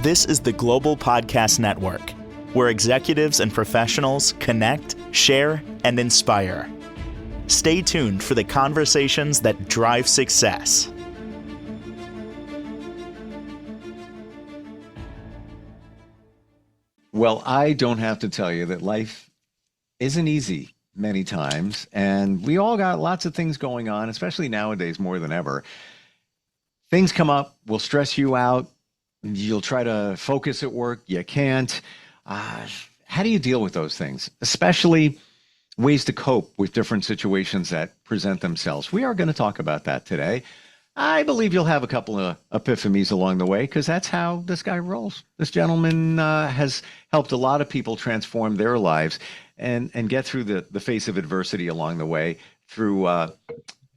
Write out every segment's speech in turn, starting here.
This is the Global Podcast Network, where executives and professionals connect, share, and inspire. Stay tuned for the conversations that drive success. Well, I don't have to tell you that life isn't easy many times, and we all got lots of things going on, especially nowadays more than ever. Things come up, will stress you out. You'll try to focus at work, you can't. How do you deal with those things, especially ways to cope with different situations that present themselves? We are going to talk about that today. I believe you'll have a couple of epiphanies along the way, because that's how this guy rolls. This gentleman has helped a lot of people transform their lives and get through the face of adversity along the way through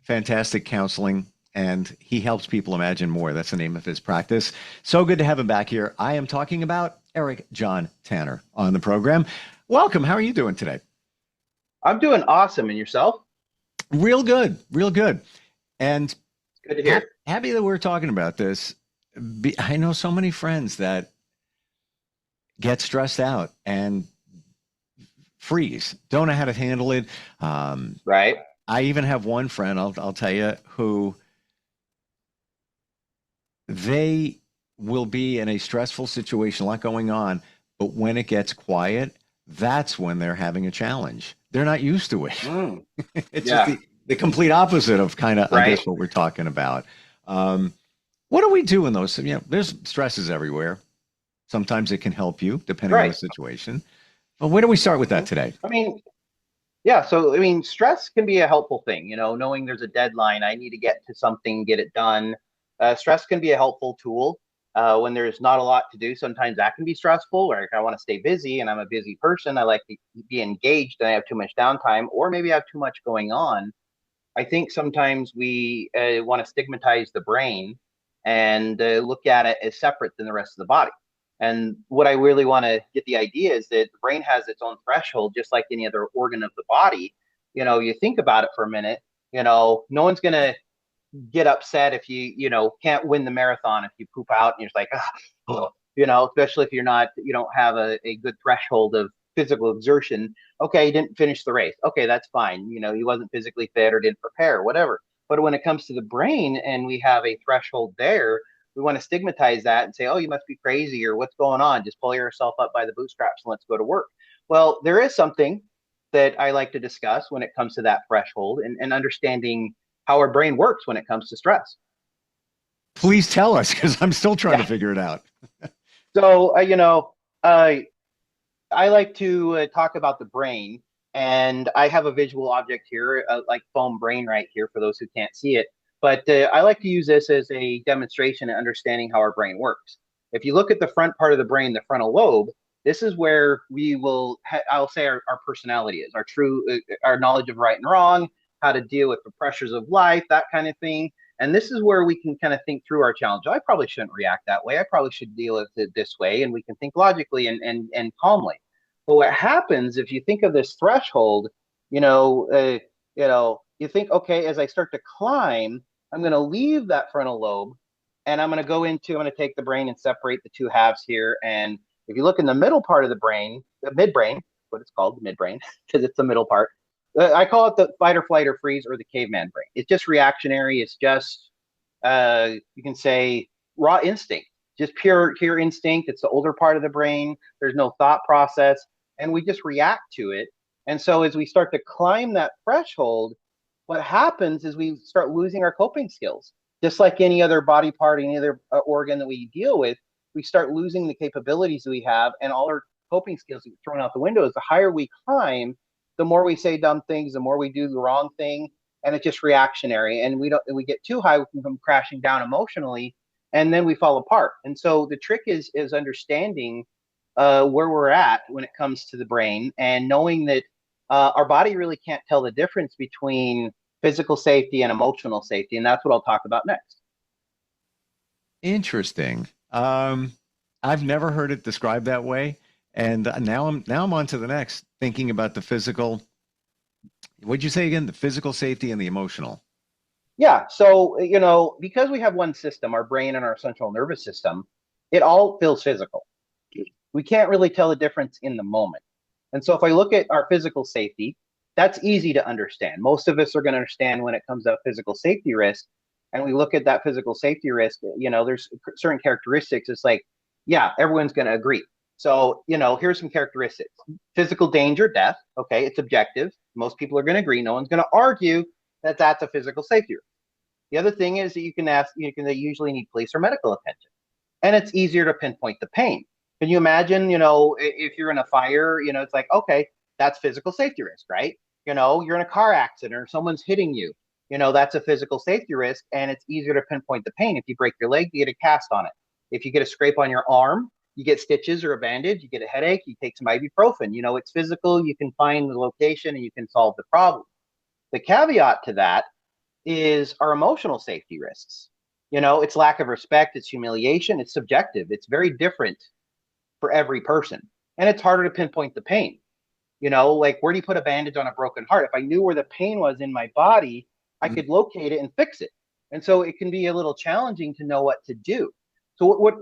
fantastic counseling. And he helps people imagine more. That's the name of his practice. So good to have him back here. I am talking about Eric John Tanner on the program. Welcome. How are you doing today? I'm doing awesome. And yourself? Real good. Real good. And good to hear. Happy that we're talking about this. I know so many friends that get stressed out and freeze, don't know how to handle it. Right. I even have one friend, I'll tell you, who they will be in a stressful situation, a lot going on, but when it gets quiet, that's when they're having a challenge. They're not used to it. It's just the complete opposite of kind of, I guess, what we're talking about. What do we do in those? There's stresses everywhere. Sometimes it can help you depending on the situation. But where do we start with that today? Stress can be a helpful thing, knowing there's a deadline, I need to get to something, get it done. Stress can be a helpful tool when there's not a lot to do. Sometimes that can be stressful, or I want to stay busy and I'm a busy person. I like to be engaged and I have too much downtime, or maybe I have too much going on. I think sometimes we want to stigmatize the brain and look at it as separate than the rest of the body. And what I really want to get the idea is that the brain has its own threshold, just like any other organ of the body. You think about it for a minute, no one's going to get upset if you can't win the marathon, if you poop out and you're like, especially if you don't have a good threshold of physical exertion. Okay, you didn't finish the race. Okay, that's fine. He wasn't physically fit or didn't prepare, whatever. But when it comes to the brain and we have a threshold there, we want to stigmatize that and say, oh, you must be crazy, or what's going on? Just pull yourself up by the bootstraps and let's go to work. Well, there is something that I like to discuss when it comes to that threshold and understanding how our brain works when it comes to stress. Please tell us, because I'm still trying to figure it out. So, I like to talk about the brain, and I have a visual object here, like foam brain right here for those who can't see it. But I like to use this as a demonstration in understanding how our brain works. If you look at the front part of the brain, the frontal lobe, this is where we will, I'll say our personality is, our knowledge of right and wrong, how to deal with the pressures of life, that kind of thing. And this is where we can kind of think through our challenge. I probably shouldn't react that way. I probably should deal with it this way. And we can think logically and calmly. But what happens if you think of this threshold, you think, okay, as I start to climb, I'm going to leave that frontal lobe and I'm going to take the brain and separate the two halves here. And if you look in the middle part of the brain, the midbrain, what it's called, the midbrain, because it's the middle part. I call it the fight or flight or freeze, or the caveman brain. It's just reactionary. It's just, you can say, raw instinct, just pure instinct. It's the older part of the brain. There's no thought process, and we just react to it. And so as we start to climb that threshold, what happens is we start losing our coping skills. Just like any other body part, any other organ that we deal with, we start losing the capabilities that we have, and all our coping skills get thrown out the window. As the higher we climb, the more we say dumb things, the more we do the wrong thing, and it's just reactionary. And we get too high, we can come crashing down emotionally, and then we fall apart. And so the trick is understanding where we're at when it comes to the brain, and knowing that our body really can't tell the difference between physical safety and emotional safety. And that's what I'll talk about next. Interesting. I've never heard it described that way. And now I'm on to the next, thinking about the physical. What'd you say again? The physical safety and the emotional. Yeah. So, because we have one system, our brain and our central nervous system, it all feels physical. We can't really tell the difference in the moment. And so if I look at our physical safety, that's easy to understand. Most of us are going to understand when it comes to physical safety risk. And we look at that physical safety risk, there's certain characteristics. It's like, yeah, everyone's going to agree. So, here's some characteristics. Physical danger, death. Okay, it's objective. Most people are going to agree. No one's going to argue that that's a physical safety risk. The other thing is that they usually need police or medical attention. And it's easier to pinpoint the pain. Can you imagine, if you're in a fire, it's like, okay, that's physical safety risk, right? You're in a car accident or someone's hitting you, that's a physical safety risk, and it's easier to pinpoint the pain. If you break your leg, you get a cast on it. If you get a scrape on your arm, you get stitches or a bandage, you get a headache, you take some ibuprofen. It's physical, you can find the location and you can solve the problem. The caveat to that is our emotional safety risks. It's lack of respect, it's humiliation, it's subjective, it's very different for every person. And it's harder to pinpoint the pain. Like, where do you put a bandage on a broken heart? If I knew where the pain was in my body, I could locate it and fix it. And so it can be a little challenging to know what to do. So what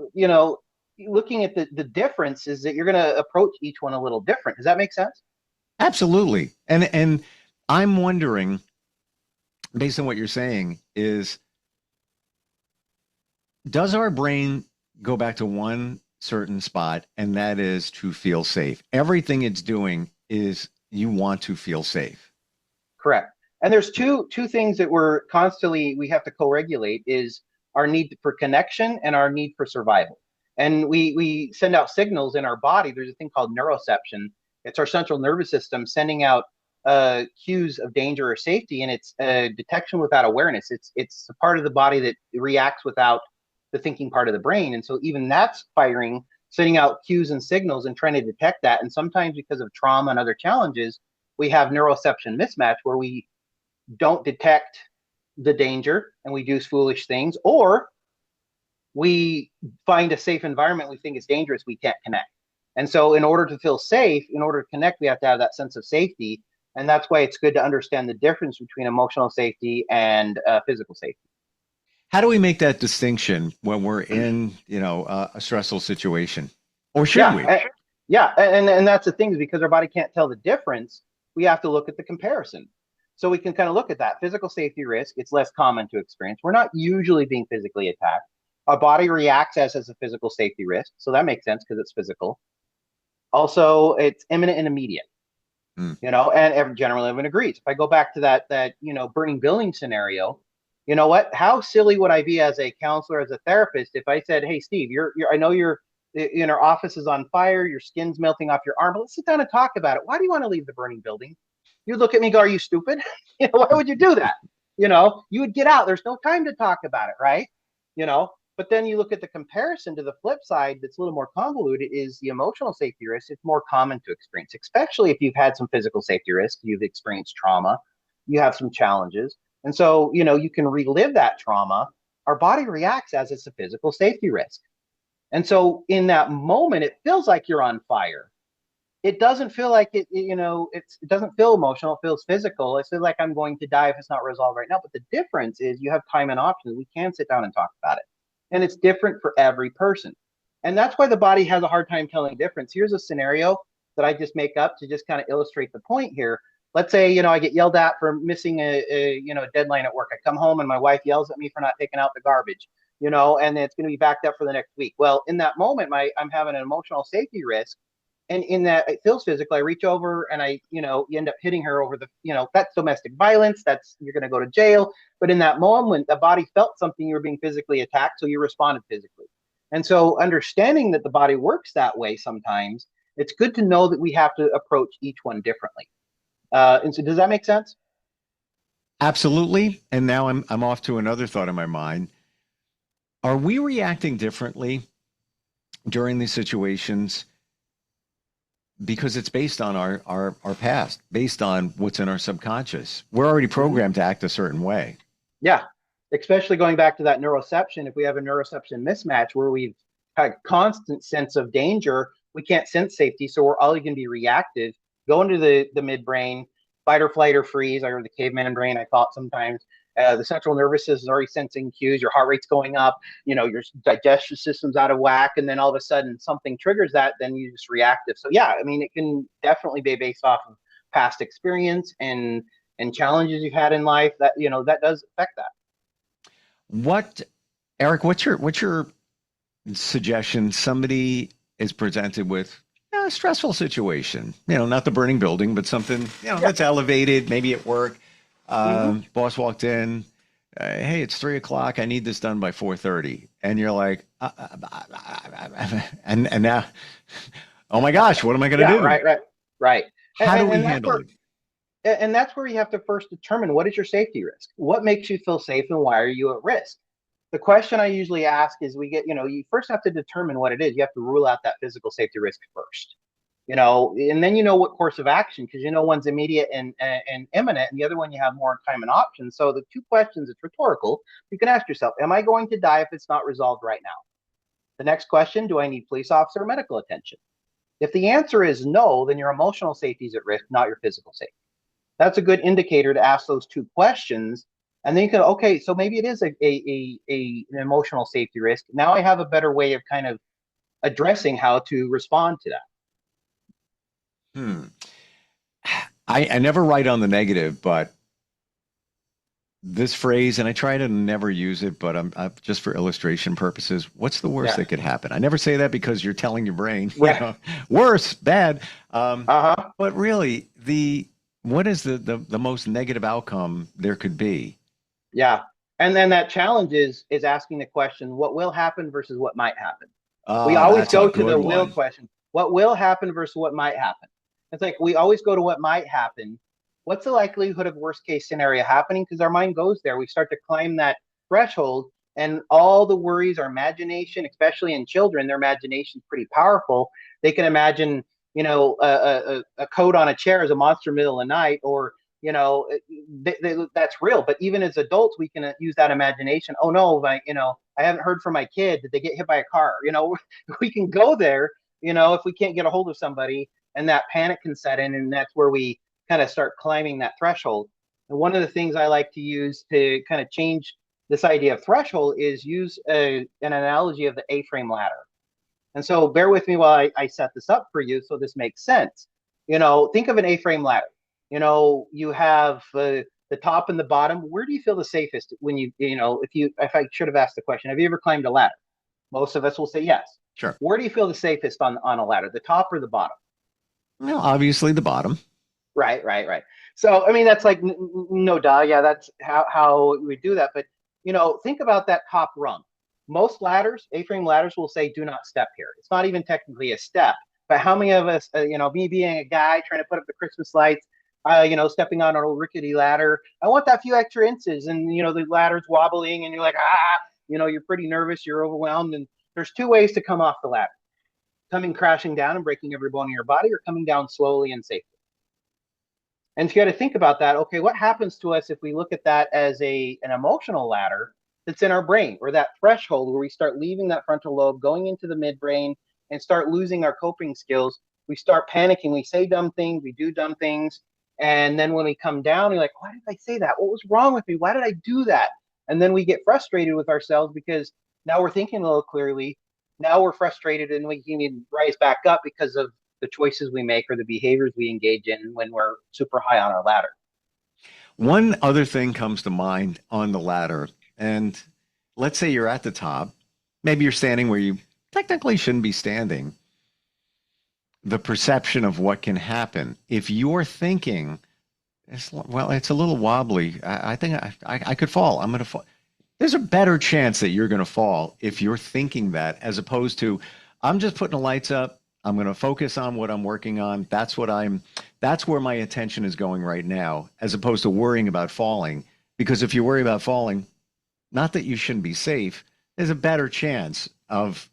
looking at the difference is that you're going to approach each one a little different. Does that make sense? Absolutely. And I'm wondering, based on what you're saying, does our brain go back to one certain spot, and that is to feel safe? Everything it's doing is you want to feel safe. Correct. And there's two things that we have to co-regulate, is our need for connection and our need for survival. And we send out signals in our body. There's a thing called neuroception. It's our central nervous system sending out cues of danger or safety, and it's detection without awareness. It's a part of the body that reacts without the thinking part of the brain. And so even that's firing, sending out cues and signals and trying to detect that. And sometimes because of trauma and other challenges, we have neuroception mismatch where we don't detect the danger and we do foolish things, or we find a safe environment we think is dangerous, we can't connect. And so in order to feel safe, in order to connect, we have to have that sense of safety. And that's why it's good to understand the difference between emotional safety and physical safety. How do we make that distinction when we're in, a stressful situation? Or should we? And that's the thing, is because our body can't tell the difference, we have to look at the comparison. So we can kind of look at that. Physical safety risk, it's less common to experience. We're not usually being physically attacked. Our body reacts as a physical safety risk. So that makes sense because it's physical. Also, it's imminent and immediate. And generally everyone agrees. If I go back to that burning building scenario, you know what? How silly would I be as a counselor, as a therapist, if I said, "Hey, Steve, I know your office is on fire, your skin's melting off your arm, but let's sit down and talk about it. Why do you want to leave the burning building?" You'd look at me and go, "Are you stupid?" Why would you do that? You would get out. There's no time to talk about it, right? But then you look at the comparison to the flip side that's a little more convoluted, is the emotional safety risk. It's more common to experience, especially if you've had some physical safety risk, you've experienced trauma, you have some challenges. And so, you can relive that trauma. Our body reacts as it's a physical safety risk. And so in that moment, it feels like you're on fire. It doesn't feel like it doesn't feel emotional. It feels physical. It feels like I'm going to die if it's not resolved right now. But the difference is you have time and options. We can sit down and talk about it. And it's different for every person. And that's why the body has a hard time telling the difference. Here's a scenario that I just make up to just kind of illustrate the point here. Let's say, I get yelled at for missing a deadline at work. I come home and my wife yells at me for not taking out the garbage, and it's going to be backed up for the next week. Well, in that moment, I'm having an emotional safety risk. And in that it feels physical. I reach over and you end up hitting her over that's domestic violence. You're going to go to jail. But in that moment, the body felt something, you were being physically attacked. So you responded physically. And so understanding that the body works that way sometimes, it's good to know that we have to approach each one differently. And so does that make sense? Absolutely. And now I'm off to another thought in my mind. Are we reacting differently during these situations because it's based on our past, based on what's in our subconscious? We're already programmed to act a certain way. Yeah, especially going back to that neuroception. If we have a neuroception mismatch where we've had constant sense of danger, we can't sense safety, so we're all going to be reactive, go into the midbrain, fight or flight or freeze, or the caveman brain, I call it sometimes, The central nervous system is already sensing cues. Your heart rate's going up. Your digestive system's out of whack, and then all of a sudden something triggers that. Then you just reactive. So yeah, I mean, it can definitely be based off of past experience and challenges you've had in life. That does affect that. Eric, what's your suggestion? Somebody is presented with a stressful situation, not the burning building, but something, that's elevated, maybe at work. Boss walked in, hey, it's 3:00. I need this done by 4:30. And you're like, and now, oh my gosh, what am I going to do? Right. How do we handle it? And that's where you have to first determine what is your safety risk? What makes you feel safe and why are you at risk? The question I usually ask is you first have to determine what it is. You have to rule out that physical safety risk first, and then what course of action, because one's immediate and imminent, and the other one you have more time and options. So the two questions, it's rhetorical. You can ask yourself, am I going to die if it's not resolved right now? The next question, do I need police officer or medical attention? If the answer is no, then your emotional safety is at risk, not your physical safety. That's a good indicator to ask those two questions. And then you can, okay, so maybe it is an emotional safety risk. Now I have a better way of kind of addressing how to respond to that. I never write on the negative, but this phrase, and I try to never use it, but I'm just for illustration purposes, what's the worst that could happen? I never say that because you're telling your brain, worse, bad. But really, what is the most negative outcome there could be? Yeah. And then that challenge is asking the question, what will happen versus what might happen? We always go to the will question. What will happen versus what might happen? It's like we always go to what might happen. What's the likelihood of worst case scenario happening? Because our mind goes there. We start to climb that threshold, and all the worries, our imagination, especially in children, their imagination is pretty powerful. They can imagine, a coat on a chair as a monster middle of the night, or that's real. But even as adults, we can use that imagination. Oh no, I haven't heard from my kid. Did they get hit by a car? We can go there, if we can't get a hold of somebody, and that panic can set in, and that's where we kind of start climbing that threshold. And one of the things I like to use to kind of change this idea of threshold is use an analogy of the A-frame ladder. And so bear with me while I set this up for you so this makes sense. Think of an A-frame ladder. You have the top and the bottom. Where do you feel the safest when if I should have asked the question, have you ever climbed a ladder? Most of us will say yes. Sure. Where do you feel the safest on a ladder, the top or the bottom? Well, obviously the bottom. Right. So, I mean, that's like, no duh. Yeah, that's how we do that. But, think about that top rung. Most ladders, A-frame ladders, will say, do not step here. It's not even technically a step. But how many of us, me being a guy trying to put up the Christmas lights, stepping on an old rickety ladder, I want that few extra inches. And, the ladder's wobbling and you're like, you're pretty nervous, you're overwhelmed. And there's two ways to come off the ladder: coming crashing down and breaking every bone in your body, or coming down slowly and safely. And you got to think about that. Okay, what happens to us if we look at that as an emotional ladder that's in our brain, or that threshold where we start leaving that frontal lobe, going into the midbrain, and start losing our coping skills? We start panicking. We say dumb things. We do dumb things. And then when we come down, you're like, why did I say that? What was wrong with me? Why did I do that? And then we get frustrated with ourselves because now we're thinking a little clearly. Now we're frustrated, and we can rise back up because of the choices we make or the behaviors we engage in when we're super high on our ladder. One other thing comes to mind on the ladder, and let's say you're at the top. Maybe you're standing where you technically shouldn't be standing. The perception of what can happen. If you're thinking, it's a little wobbly. I think I could fall. I'm going to fall. There's a better chance that you're going to fall if you're thinking that, as opposed to, I'm just putting the lights up. I'm going to focus on what I'm working on. That's where my attention is going right now, as opposed to worrying about falling. Because if you worry about falling, not that you shouldn't be safe, there's a better chance of,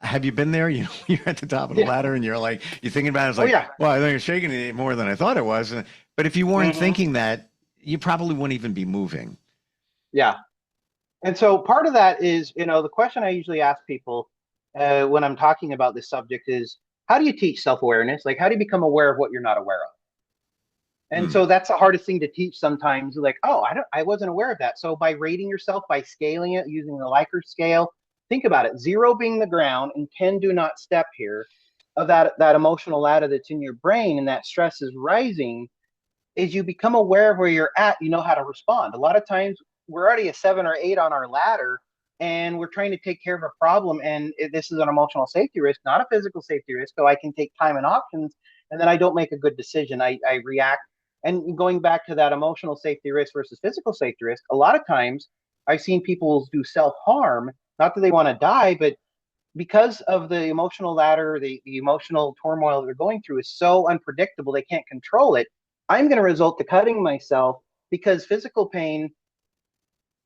have you been there? You're at the top of the ladder and you're thinking about it. It's like, well, I think it's shaking it more than I thought it was. But if you weren't thinking that, you probably wouldn't even be moving. Yeah. And so part of that is, the question I usually ask people when I'm talking about this subject is, how do you teach self-awareness? Like, how do you become aware of what you're not aware of? And Hmm. so that's the hardest thing to teach sometimes. Like, oh, I wasn't aware of that. So by rating yourself, by scaling it using the Likert scale, think about it. 0 being the ground and 10 do not step here of that emotional ladder that's in your brain, and that stress is rising. Is you become aware of where you're at, you know how to respond. A lot of times we're already a 7 or 8 on our ladder, and we're trying to take care of a problem. And this is an emotional safety risk, not a physical safety risk. So I can take time and options, and then I don't make a good decision. I react. And going back to that emotional safety risk versus physical safety risk, a lot of times I've seen people do self harm, not that they want to die, but because of the emotional ladder, the emotional turmoil that they're going through is so unpredictable, they can't control it. I'm going to resort to cutting myself because physical pain,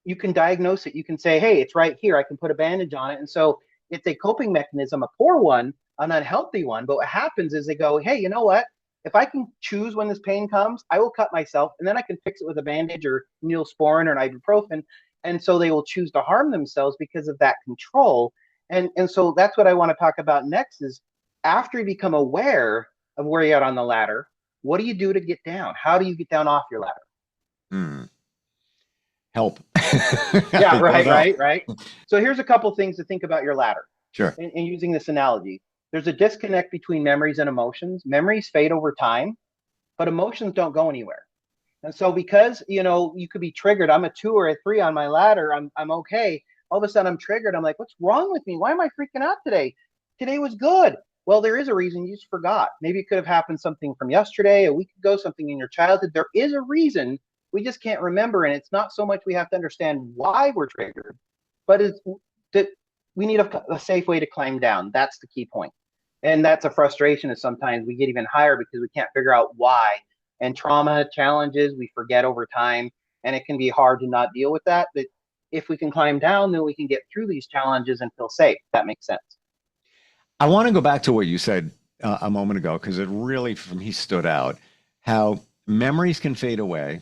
you can diagnose it. You can say, hey, it's right here. I can put a bandage on it. And so it's a coping mechanism, a poor one, an unhealthy one. But what happens is they go, hey, you know what? If I can choose when this pain comes, I will cut myself and then I can fix it with a bandage or Neosporin or an ibuprofen. And so they will choose to harm themselves because of that control. And so that's what I want to talk about next is after you become aware of where you're at on the ladder, what do you do to get down? How do you get down off your ladder? Hmm. Help. Yeah, I don't right, know. right, right. So here's a couple things to think about your ladder Sure. in using this analogy. There's a disconnect between memories and emotions. Memories fade over time, but emotions don't go anywhere. And so because you could be triggered, I'm a 2 or a 3 on my ladder, I'm okay. All of a sudden I'm triggered. I'm like, what's wrong with me? Why am I freaking out today? Today was good. Well, there is a reason you just forgot. Maybe it could have happened something from yesterday, a week ago, something in your childhood. There is a reason. We just can't remember. And it's not so much we have to understand why we're triggered, but it's that we need a safe way to climb down. That's the key point. And that's a frustration is sometimes we get even higher because we can't figure out why. And trauma challenges we forget over time, and it can be hard to not deal with that. But if we can climb down, then we can get through these challenges and feel safe. That makes sense. I want to go back to what you said a moment ago because it really, for me, stood out. How memories can fade away,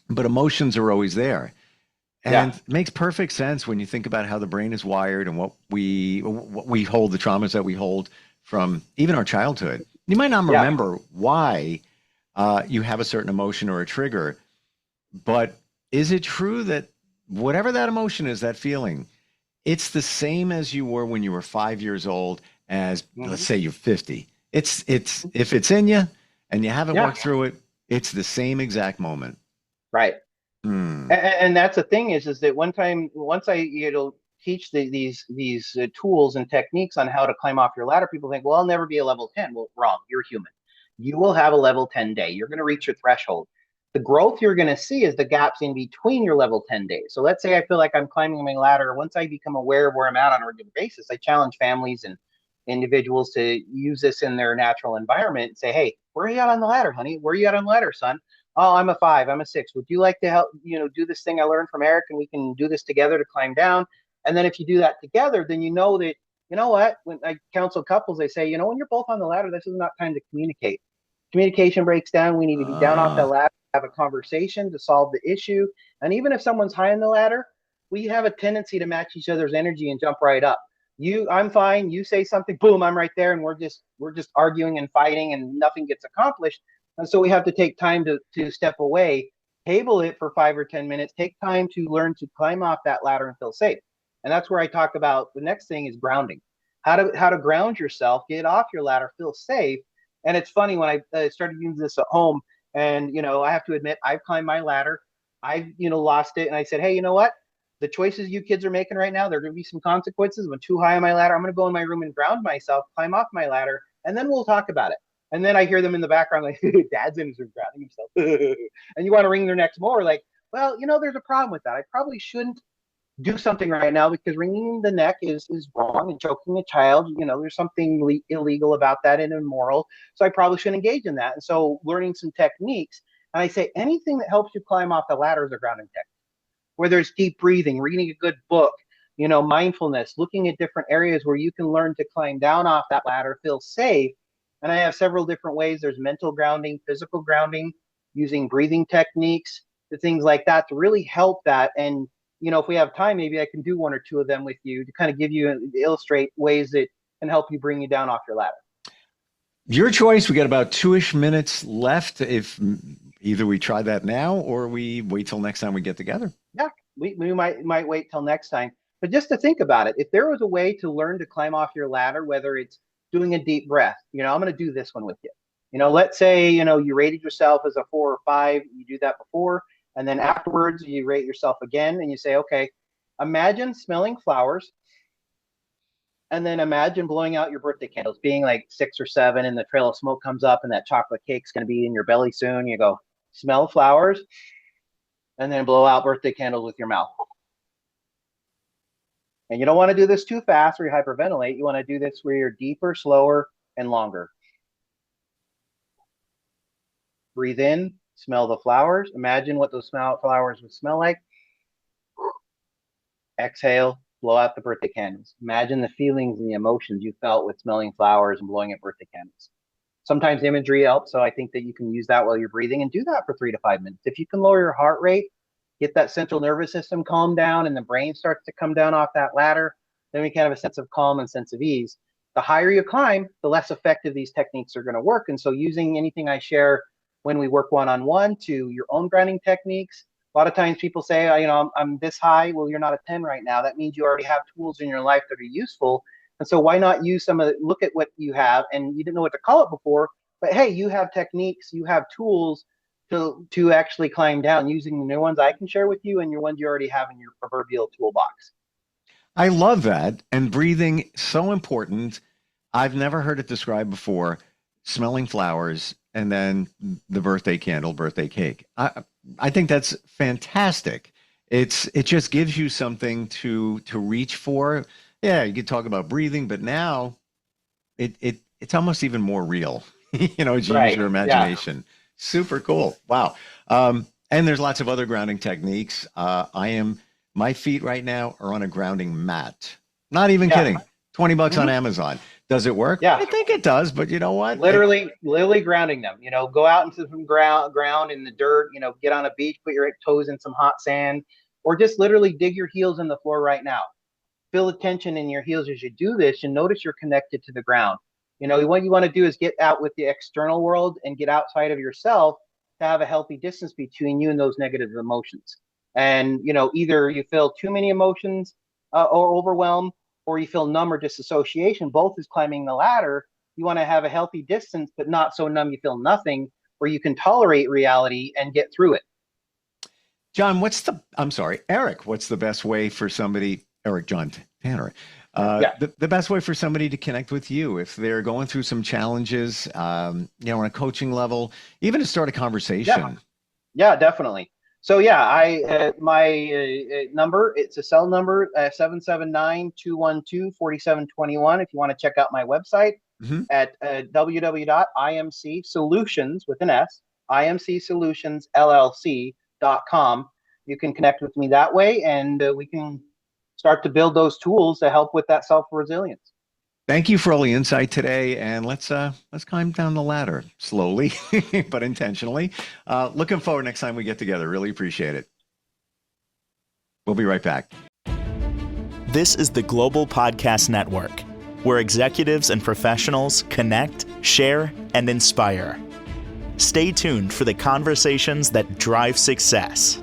but emotions are always there. Yeah. And it makes perfect sense when you think about how the brain is wired and what we hold, the traumas that we hold from even our childhood. You might not Yeah. remember why you have a certain emotion or a trigger, but is it true that whatever that emotion is, that feeling, it's the same as you were when you were 5 years old as let's Hmm. say you're 50. It's if it's in you and you haven't Yeah. worked through it, it's the same exact moment. Right. Hmm. And that's the thing is that one time once I teach these tools and techniques on how to climb off your ladder, people think, well, I'll never be a level 10. Well, wrong. You're human. You will have a level 10 day. You're going to reach your threshold. The growth you're going to see is the gaps in between your level 10 days. So let's say I feel like I'm climbing my ladder. Once I become aware of where I'm at on a regular basis, I challenge families and individuals to use this in their natural environment and say, hey, where are you at on the ladder, honey? Where are you at on the ladder, son? Oh, I'm a 5, I'm a 6. Would you like to help, do this thing I learned from Eric and we can do this together to climb down? And then if you do that together, then you know that, you know what, when I counsel couples, they say, when you're both on the ladder, this is not time to communicate. Communication breaks down. We need to be down off the Uh, ladder, have a conversation to solve the issue. And even if someone's high on the ladder, we have a tendency to match each other's energy and jump right up. I'm fine. You say something, boom, I'm right there, and we're just arguing and fighting, and nothing gets accomplished. And so we have to take time to step away, table it for 5 or 10 minutes, take time to learn to climb off that ladder and feel safe. And that's where I talk about the next thing is grounding. How to ground yourself, get off your ladder, feel safe. And it's funny when I started using this at home, and I have to admit I've climbed my ladder, I've lost it, and I said, hey, you know what? The choices you kids are making right now, there are going to be some consequences. When too high on my ladder, I'm going to go in my room and ground myself, climb off my ladder, and then we'll talk about it. And then I hear them in the background like, Dad's in his room grounding himself. And you want to ring their necks more like, well, there's a problem with that. I probably shouldn't do something right now because wringing the neck is wrong and choking a child. There's something illegal about that and immoral. So I probably shouldn't engage in that. And so learning some techniques. And I say anything that helps you climb off the ladder is a grounding technique, whether it's deep breathing, reading a good book, mindfulness, looking at different areas where you can learn to climb down off that ladder, feel safe. And I have several different ways. There's mental grounding, physical grounding, using breathing techniques, the things like that to really help that. And, if we have time, maybe I can do 1 or 2 of them with you to kind of give you, illustrate ways that can help you bring you down off your ladder. Your choice. We got about 2-ish minutes left. If either we try that now or we wait till next time we get together. Yeah, we might wait till next time. But just to think about it, if there was a way to learn to climb off your ladder, whether it's doing a deep breath, I'm going to do this one with you. Let's say, you rated yourself as a 4 or 5, you do that before, and then afterwards you rate yourself again and you say, okay, imagine smelling flowers, and then imagine blowing out your birthday candles, being like 6 or 7, and the trail of smoke comes up and that chocolate cake's going to be in your belly soon. You go, smell flowers, and then blow out birthday candles with your mouth. And you don't want to do this too fast or you hyperventilate. You want to do this where you're deeper, slower, and longer. Breathe in, smell the flowers. Imagine what those flowers would smell like. Exhale, blow out the birthday candles. Imagine the feelings and the emotions you felt with smelling flowers and blowing out birthday candles. Sometimes imagery helps, so I think that you can use that while you're breathing and do that for 3 to 5 minutes. If you can lower your heart rate, get that central nervous system calmed down and the brain starts to come down off that ladder, then we can have a sense of calm and sense of ease. The higher you climb, the less effective these techniques are going to work. And so using anything I share when we work one-on-one to your own grounding techniques, a lot of times people say, I'm this high. Well, you're not a 10 right now. That means you already have tools in your life that are useful. And so why not use look at what you have, and you didn't know what to call it before, but hey, you have techniques, you have tools to actually climb down using the new ones I can share with you and your ones you already have in your proverbial toolbox. I love that. And breathing, so important. I've never heard it described before. Smelling flowers and then the birthday candle, birthday cake. I think that's fantastic. It just gives you something to reach for. Yeah, you could talk about breathing, but now it's almost even more real. Use Right. your imagination. Yeah. Super cool. Wow. And there's lots of other grounding techniques. My feet right now are on a grounding mat. Not even kidding. $20 on Amazon. Does it work? Yeah. I think it does, but you know what? Literally grounding them. Go out into some ground in the dirt, get on a beach, put your toes in some hot sand, or just literally dig your heels in the floor right now. Feel the tension in your heels as you do this and notice you're connected to the ground. What you want to do is get out with the external world and get outside of yourself to have a healthy distance between you and those negative emotions. And, either you feel too many emotions or overwhelmed, or you feel numb or disassociation. Both is climbing the ladder. You want to have a healthy distance, but not so numb you feel nothing, where you can tolerate reality and get through it. John, Eric, what's the best way for somebody, Eric John Tanner, the best way for somebody to connect with you if they're going through some challenges, on a coaching level, even to start a conversation? Yeah, definitely. So my number, it's a cell number, 779-212-4721. If you want to check out my website at www.imcsolutions with an S, imcsolutionsllc.com. You can connect with me that way, and we can start to build those tools to help with that self-resilience. Thank you for all the insight today, and let's climb down the ladder slowly, but intentionally. Looking forward next time we get together. Really appreciate it. We'll be right back. This is the Global Podcast Network, where executives and professionals connect, share, and inspire. Stay tuned for the conversations that drive success.